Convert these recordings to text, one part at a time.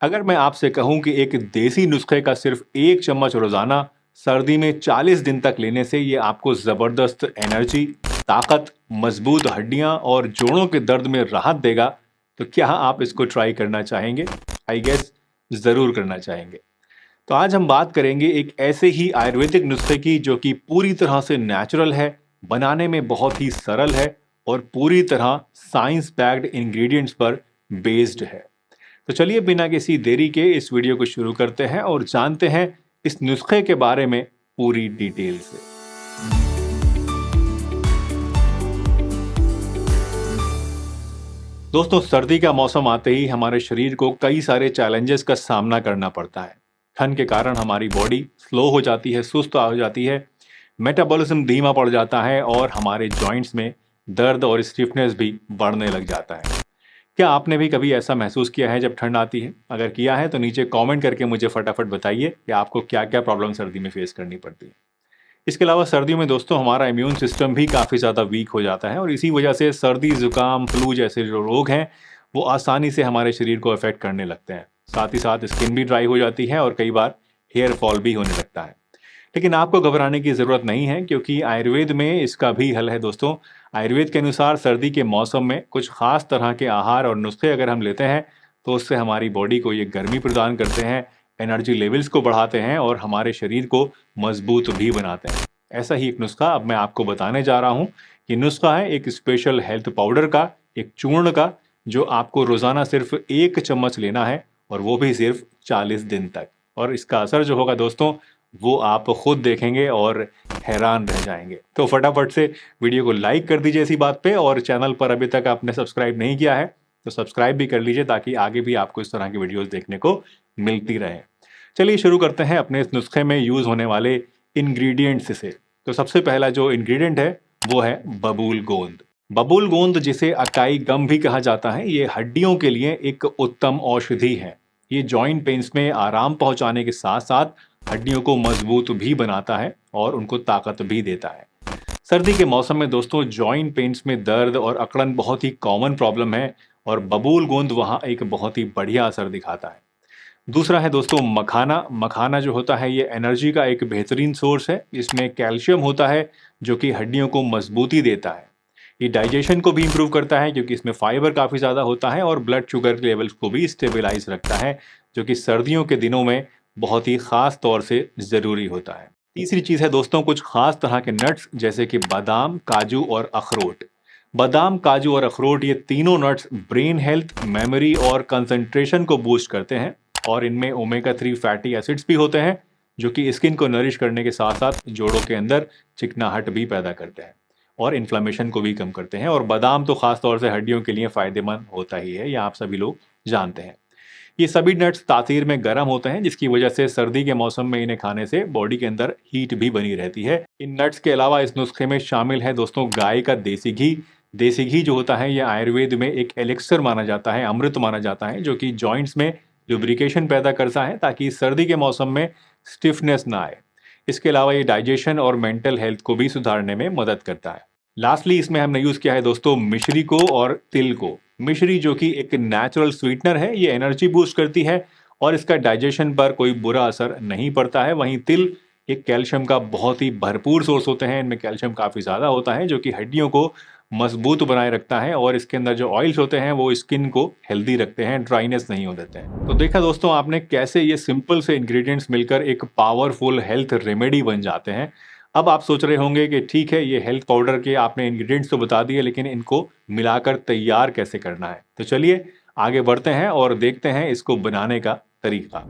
अगर मैं आपसे कहूं कि एक देसी नुस्खे का सिर्फ 1 चम्मच रोजाना सर्दी में 40 दिन तक लेने से ये आपको जबरदस्त एनर्जी, ताकत, मजबूत हड्डियां और जोड़ों के दर्द में राहत देगा, तो क्या आप इसको ट्राई करना चाहेंगे? आई गेस जरूर करना चाहेंगे। तो आज हम बात करेंगे एक ऐसे ही आयुर्वेदिक नुस्खे की जो कि पूरी तरह से नेचुरल है, बनाने में बहुत ही सरल है और पूरी तरह साइंस पैक्ड इंग्रेडिएंट्स पर बेस्ड है। तो चलिए बिना किसी देरी के इस वीडियो को शुरू करते हैं और जानते हैं इस नुस्खे के बारे में पूरी डिटेल से। दोस्तों, सर्दी का मौसम आते ही हमारे शरीर को कई सारे चैलेंजेस का सामना करना पड़ता है। ठंड के कारण हमारी बॉडी स्लो हो जाती है, सुस्त हो जाती है, मेटाबॉलिज्म धीमा पड़ जाता है और हमारे जॉइंट्स में दर्द और स्टिफनेस भी बढ़ने लग जाता है। क्या आपने भी कभी ऐसा महसूस किया है जब ठंड आती है? अगर किया है तो नीचे कमेंट करके मुझे फटाफट बताइए कि आपको क्या क्या प्रॉब्लम सर्दी में फेस करनी पड़ती है। इसके अलावा सर्दियों में दोस्तों हमारा इम्यून सिस्टम भी काफ़ी ज़्यादा वीक हो जाता है और इसी वजह से सर्दी, जुकाम, फ्लू जैसे जो रोग हैं वो आसानी से हमारे शरीर को अफेक्ट करने लगते हैं। साथ ही साथ स्किन भी ड्राई हो जाती है और कई बार हेयर फॉल भी होने लगता है। लेकिन आपको घबराने की ज़रूरत नहीं है, क्योंकि आयुर्वेद में इसका भी हल है दोस्तों। आयुर्वेद के अनुसार सर्दी के मौसम में कुछ खास तरह के आहार और नुस्खे अगर हम लेते हैं तो उससे हमारी बॉडी को ये गर्मी प्रदान करते हैं, एनर्जी लेवल्स को बढ़ाते हैं और हमारे शरीर को मजबूत भी बनाते हैं। ऐसा ही एक नुस्खा अब मैं आपको बताने जा रहा हूँ। ये नुस्खा है एक स्पेशल हेल्थ पाउडर का, एक चूर्ण का, जो आपको रोज़ाना सिर्फ 1 चम्मच लेना है और वो भी सिर्फ 40 दिन तक। और इसका असर जो होगा दोस्तों वो आप खुद देखेंगे और हैरान रह जाएंगे। तो फटाफट से वीडियो को लाइक कर दीजिए इसी बात पे, और चैनल पर अभी तक आपने सब्सक्राइब नहीं किया है तो सब्सक्राइब भी कर लीजिए ताकि आगे भी आपको इस तरह की वीडियोस देखने को मिलती रहे। चलिए शुरू करते हैं अपने इस नुस्खे में यूज़ होने वाले इंग्रेडिएंट्स से। तो सबसे पहला जो इंग्रेडिएंट है वो है बबूल गोंद। बबूल गोंद, जिसे अकाई गम भी कहा जाता है, ये हड्डियों के लिए एक उत्तम औषधि है। ये जॉइंट पेन्स में आराम पहुंचाने के साथ साथ हड्डियों को मजबूत भी बनाता है और उनको ताकत भी देता है। सर्दी के मौसम में दोस्तों जॉइंट पेन्स में दर्द और अकड़न बहुत ही कॉमन प्रॉब्लम है और बबूल गोंद वहाँ एक बहुत ही बढ़िया असर दिखाता है। दूसरा है दोस्तों मखाना। मखाना जो होता है ये एनर्जी का एक बेहतरीन सोर्स है। इसमें कैल्शियम होता है जो कि हड्डियों को मजबूती देता है। ये डाइजेशन को भी इम्प्रूव करता है क्योंकि इसमें फाइबर काफ़ी ज़्यादा होता है और ब्लड शुगर लेवल्स को भी स्टेबलाइज रखता है, जो कि सर्दियों के दिनों में बहुत ही ख़ास तौर से ज़रूरी होता है। तीसरी चीज़ है दोस्तों कुछ ख़ास तरह के नट्स, जैसे कि बादाम, काजू और अखरोट। बादाम, काजू और अखरोट ये तीनों नट्स ब्रेन हेल्थ, मेमोरी और कंसंट्रेशन को बूस्ट करते हैं और इनमें ओमेगा 3 फैटी एसिड्स भी होते हैं जो कि स्किन को नरिश करने के साथ साथ जोड़ों के अंदर चिकनाहट भी पैदा करते हैं और इन्फ्लेमेशन को भी कम करते हैं। और बादाम तो खास तौर से हड्डियों के लिए फ़ायदेमंद होता ही है, ये आप सभी लोग जानते हैं। ये सभी नट्स तासीर में गर्म होते हैं, जिसकी वजह से सर्दी के मौसम में इन्हें खाने से बॉडी के अंदर हीट भी बनी रहती है। इन नट्स के अलावा इस नुस्खे में शामिल है दोस्तों गाय का देसी घी। देसी घी जो होता है ये आयुर्वेद में एक एलिक्सर माना जाता है, अमृत माना जाता है, जो कि जॉइंट्स में लुब्रिकेशन पैदा करता है ताकि सर्दी के मौसम में स्टिफनेस ना आए। इसके अलावा ये डाइजेशन और मेंटल हेल्थ को भी सुधारने में मदद करता है। लास्टली इसमें हमने यूज़ किया है दोस्तों मिश्री को और तिल को। मिश्री जो कि एक नेचुरल स्वीटनर है, ये एनर्जी बूस्ट करती है और इसका डाइजेशन पर कोई बुरा असर नहीं पड़ता है। वहीं तिल एक कैल्शियम का बहुत ही भरपूर सोर्स होते हैं, इनमें कैल्शियम काफ़ी ज़्यादा होता है जो कि हड्डियों को मजबूत बनाए रखता है और इसके अंदर जो ऑयल्स होते हैं वो स्किन को हेल्दी रखते हैं, ड्राइनेस नहीं हो देते हैं। तो देखा दोस्तों आपने कैसे ये सिंपल से इंग्रेडिएंट्स मिलकर एक पावरफुल हेल्थ रेमेडी बन जाते हैं। अब आप सोच रहे होंगे कि ठीक है, ये हेल्थ पाउडर के आपने इंग्रेडिएंट्स तो बता दिए, लेकिन इनको मिलाकर तैयार कैसे करना है। तो चलिए आगे बढ़ते हैं और देखते हैं इसको बनाने का तरीका।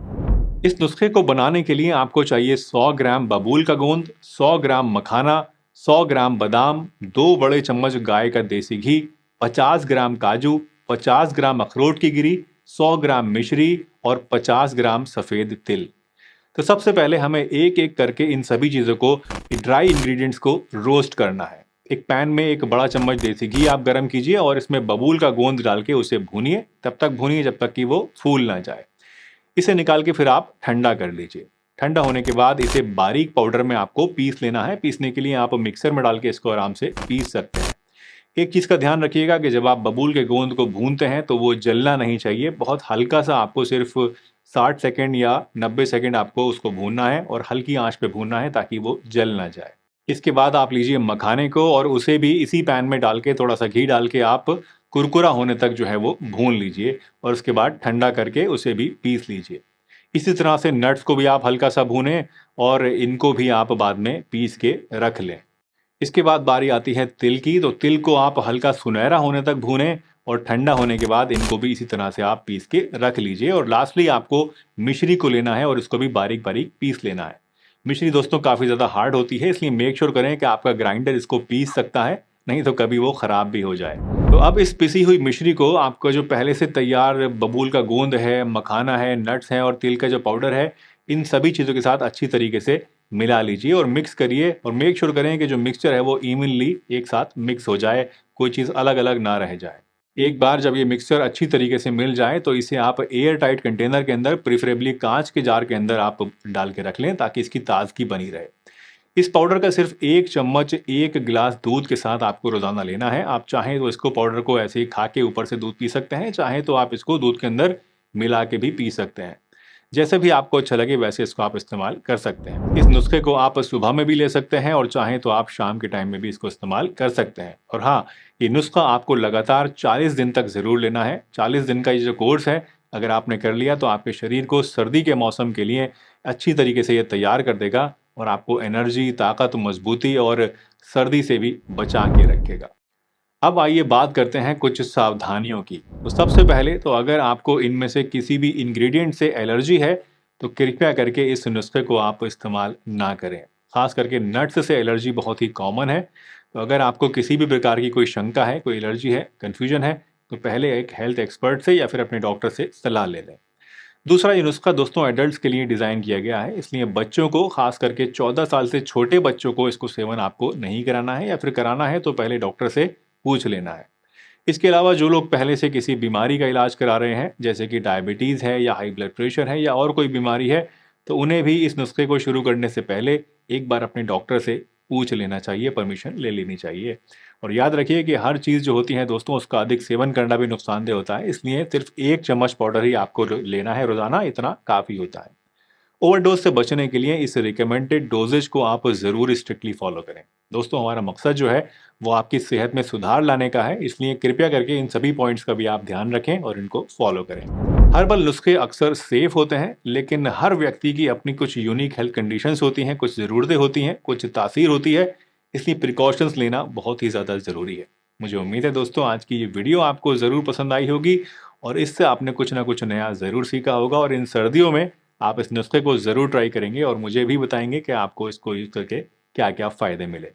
इस नुस्खे को बनाने के लिए आपको चाहिए 100 ग्राम बबूल का गोंद, 100 ग्राम मखाना, 100 ग्राम बादाम, 2 बड़े चम्मच गाय का देसी घी, 50 ग्राम काजू, 50 ग्राम अखरोट की गिरी, 100 ग्राम मिश्री और 50 ग्राम सफ़ेद तिल। तो सबसे पहले हमें एक एक करके इन सभी चीज़ों को, ड्राई इंग्रेडिएंट्स को रोस्ट करना है। एक पैन में 1 बड़ा चम्मच देसी घी आप गर्म कीजिए और इसमें बबूल का गोंद डाल के उसे भूनिए, तब तक भूनिए जब तक कि वो फूल ना जाए। इसे निकाल के फिर आप ठंडा कर लीजिए। ठंडा होने के बाद इसे बारीक पाउडर में आपको पीस लेना है। पीसने के लिए आप मिक्सर में डाल के इसको आराम से पीस सकते हैं। एक चीज़ का ध्यान रखिएगा कि जब आप बबूल के गोंद को भूनते हैं तो वो जलना नहीं चाहिए। बहुत हल्का-सा आपको सिर्फ़ 60 सेकंड या 90 सेकंड आपको उसको भूनना है और हल्की आँच पे भूनना है ताकि वो जल ना जाए। इसके बाद आप लीजिए मखाने को और उसे भी इसी पैन में डाल के थोड़ा-सा घी डाल के आप कुरकुरा होने तक जो है वो भून लीजिए और उसके बाद ठंडा करके उसे भी पीस लीजिए। इसी तरह से नट्स को भी आप हल्का-सा भूनें और इनको भी आप बाद में पीस के रख लें। इसके बाद बारी आती है तिल की, तो तिल को आप हल्का सुनहरा होने तक भूनें और ठंडा होने के बाद इनको भी इसी तरह से आप पीस के रख लीजिए। और लास्टली आपको मिश्री को लेना है और इसको भी बारीक-बारीक पीस लेना है। मिश्री दोस्तों काफ़ी ज़्यादा हार्ड होती है, इसलिए मेक श्योर करें कि आपका ग्राइंडर इसको पीस सकता है, नहीं तो कभी वो ख़राब भी हो जाए। तो अब इस पिसी हुई मिश्री को आपका जो पहले से तैयार बबूल का गोंद है, मखाना है, नट्स हैं और तिल का जो पाउडर है, इन सभी चीज़ों के साथ अच्छी तरीके से मिला लीजिए और मिक्स करिए और मेक श्योर करें कि जो मिक्सचर है वो इवनली एक साथ मिक्स हो जाए, कोई चीज़ अलग-अलग ना रह जाए। एक बार जब ये मिक्सचर अच्छी तरीके से मिल जाए तो इसे आप एयर टाइट कंटेनर के अंदर, प्रेफरेबली कांच के जार के अंदर आप डाल के रख लें ताकि इसकी ताज़गी बनी रहे। इस पाउडर का सिर्फ 1 चम्मच 1 गिलास दूध के साथ आपको रोज़ाना लेना है। आप चाहें तो इसको पाउडर को ऐसे ही खा के ऊपर से दूध पी सकते हैं, चाहें तो आप इसको दूध के अंदर मिला के भी पी सकते हैं। जैसे भी आपको अच्छा लगे वैसे इसको आप इस्तेमाल कर सकते हैं। इस नुस्खे को आप सुबह में भी ले सकते हैं और चाहें तो आप शाम के टाइम में भी इसको इस्तेमाल कर सकते हैं। और हाँ, ये नुस्खा आपको लगातार 40 दिन तक ज़रूर लेना है। 40 दिन का ये जो कोर्स है, अगर आपने कर लिया तो आपके शरीर को सर्दी के मौसम के लिए अच्छी तरीके से ये तैयार कर देगा और आपको एनर्जी, ताकत, मजबूती और सर्दी से भी बचा के रखेगा। अब आइए बात करते हैं कुछ सावधानियों की। तो सबसे पहले तो अगर आपको इनमें से किसी भी इंग्रेडिएंट से एलर्जी है, तो कृपया करके इस नुस्खे को आप इस्तेमाल ना करें। ख़ास करके नट्स से एलर्जी बहुत ही कॉमन है, तो अगर आपको किसी भी प्रकार की कोई शंका है, कोई एलर्जी है, कन्फ्यूजन है, तो पहले एक हेल्थ एक्सपर्ट से या फिर अपने डॉक्टर से सलाह ले लें। दूसरा, ये नुस्खा दोस्तों एडल्ट्स के लिए डिज़ाइन किया गया है, इसलिए बच्चों को, ख़ास करके 14 साल से छोटे बच्चों को इसको सेवन आपको नहीं कराना है, या फिर कराना है तो पहले डॉक्टर से पूछ लेना है। इसके अलावा जो लोग पहले से किसी बीमारी का इलाज करा रहे हैं, जैसे कि डायबिटीज़ है या हाई ब्लड प्रेशर है या और कोई बीमारी है, तो उन्हें भी इस नुस्खे को शुरू करने से पहले एक बार अपने डॉक्टर से पूछ लेना चाहिए, परमिशन ले लेनी चाहिए। और याद रखिए कि हर चीज़ जो होती है दोस्तों, उसका अधिक सेवन करना भी नुकसानदेह होता है, इसलिए सिर्फ 1 चम्मच पाउडर ही आपको लेना है रोज़ाना, इतना काफ़ी होता है। ओवरडोज से बचने के लिए इस रिकमेंडेड डोजेज को आप ज़रूर स्ट्रिक्टली फॉलो करें। दोस्तों, हमारा मकसद जो है वो आपकी सेहत में सुधार लाने का है, इसलिए कृपया करके इन सभी पॉइंट्स का भी आप ध्यान रखें और इनको फॉलो करें। हर्बल नुस्खे अक्सर सेफ होते हैं, लेकिन हर व्यक्ति की अपनी कुछ यूनिक हेल्थ कंडीशंस होती हैं, कुछ ज़रूरतें होती हैं, कुछ तासीर होती है, इसलिए प्रिकॉशंस लेना बहुत ही ज़्यादा ज़रूरी है। मुझे उम्मीद है दोस्तों आज की ये वीडियो आपको ज़रूर पसंद आई होगी और इससे आपने कुछ ना कुछ नया ज़रूर सीखा होगा और इन सर्दियों में आप इस नुस्खे को ज़रूर ट्राई करेंगे और मुझे भी बताएंगे कि आपको इसको यूज़ करके क्या-क्या फ़ायदे मिले।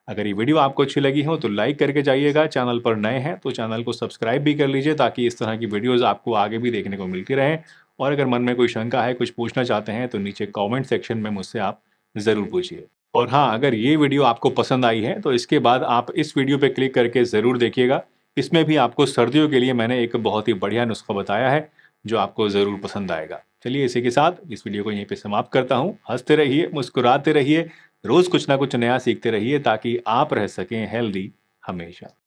अगर ये वीडियो आपको अच्छी लगी हो तो लाइक करके जाइएगा, चैनल पर नए हैं तो चैनल को सब्सक्राइब भी कर लीजिए ताकि इस तरह की वीडियोज़ आपको आगे भी देखने को मिलती रहें। और अगर मन में कोई शंका है, कुछ पूछना चाहते हैं तो नीचे कमेंट सेक्शन में मुझसे आप ज़रूर पूछिए। और हाँ, अगर ये वीडियो आपको पसंद आई है तो इसके बाद आप इस वीडियो पे क्लिक करके ज़रूर देखिएगा। इसमें भी आपको सर्दियों के लिए मैंने एक बहुत ही बढ़िया नुस्खा बताया है जो आपको ज़रूर पसंद आएगा। चलिए इसी के साथ इस वीडियो को यहीं पे समाप्त करता हूँ। हँसते रहिए, मुस्कुराते रहिए, रोज़ कुछ ना कुछ नया सीखते रहिए ताकि आप रह सकें हेल्दी हमेशा।